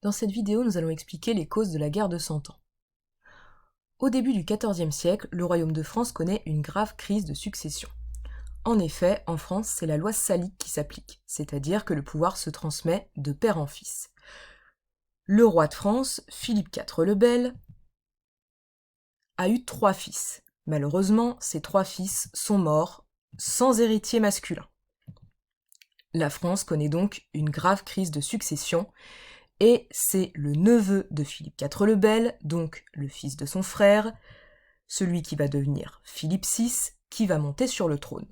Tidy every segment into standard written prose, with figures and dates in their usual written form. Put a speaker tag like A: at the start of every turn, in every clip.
A: Dans cette vidéo, nous allons expliquer les causes de la guerre de Cent Ans. Au début du XIVe siècle, le royaume de France connaît une grave crise de succession. En effet, en France, c'est la loi salique qui s'applique, c'est-à-dire que le pouvoir se transmet de père en fils. Le roi de France, Philippe IV le Bel, a eu 3 fils. Malheureusement, ces 3 fils sont morts sans héritier masculin. La France connaît donc une grave crise de succession, et c'est le neveu de Philippe IV le Bel, donc le fils de son frère, celui qui va devenir Philippe VI, qui va monter sur le trône.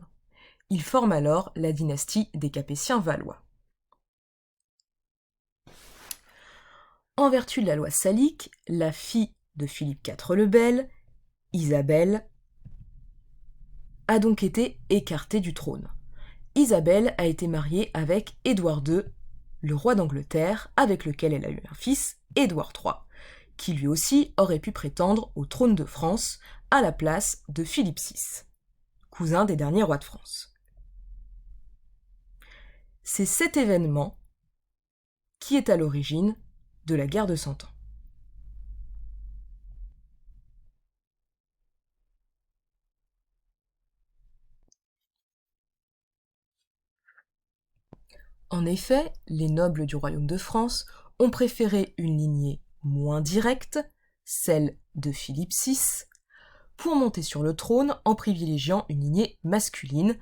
A: Il forme alors la dynastie des Capétiens valois. En vertu de la loi salique, la fille de Philippe IV le Bel, Isabelle, a donc été écartée du trône. Isabelle a été mariée avec Édouard II, le roi d'Angleterre, avec lequel elle a eu un fils, Édouard III, qui lui aussi aurait pu prétendre au trône de France à la place de Philippe VI, cousin des derniers rois de France. C'est cet événement qui est à l'origine de la guerre de Cent Ans. En effet, les nobles du royaume de France ont préféré une lignée moins directe, celle de Philippe VI, pour monter sur le trône en privilégiant une lignée masculine,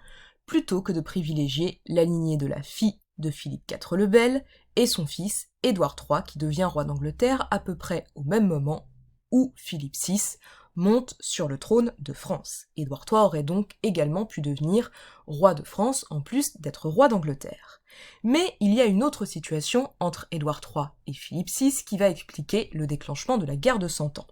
A: plutôt que de privilégier la lignée de la fille de Philippe IV le Bel et son fils Édouard III, qui devient roi d'Angleterre à peu près au même moment où Philippe VI monte sur le trône de France. Édouard III aurait donc également pu devenir roi de France, en plus d'être roi d'Angleterre. Mais il y a une autre situation entre Édouard III et Philippe VI qui va expliquer le déclenchement de la guerre de Cent Ans.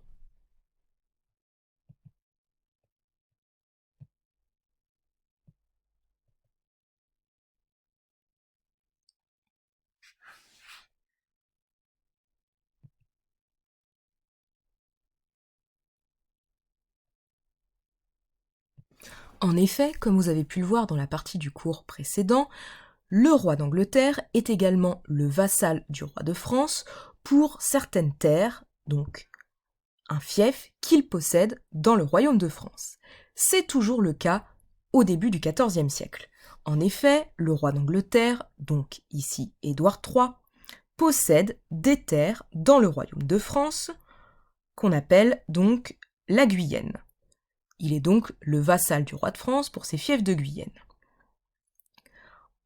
A: En effet, comme vous avez pu le voir dans la partie du cours précédent, le roi d'Angleterre est également le vassal du roi de France pour certaines terres, donc un fief qu'il possède dans le royaume de France. C'est toujours le cas au début du XIVe siècle. En effet, le roi d'Angleterre, donc ici Édouard III, possède des terres dans le royaume de France qu'on appelle donc la Guyenne. Il est donc le vassal du roi de France pour ses fiefs de Guyenne.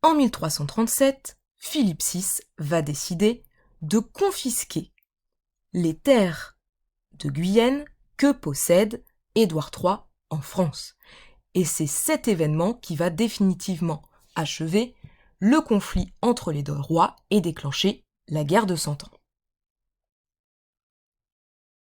A: En 1337, Philippe VI va décider de confisquer les terres de Guyenne que possède Édouard III en France. Et c'est cet événement qui va définitivement achever le conflit entre les deux rois et déclencher la guerre de Cent Ans.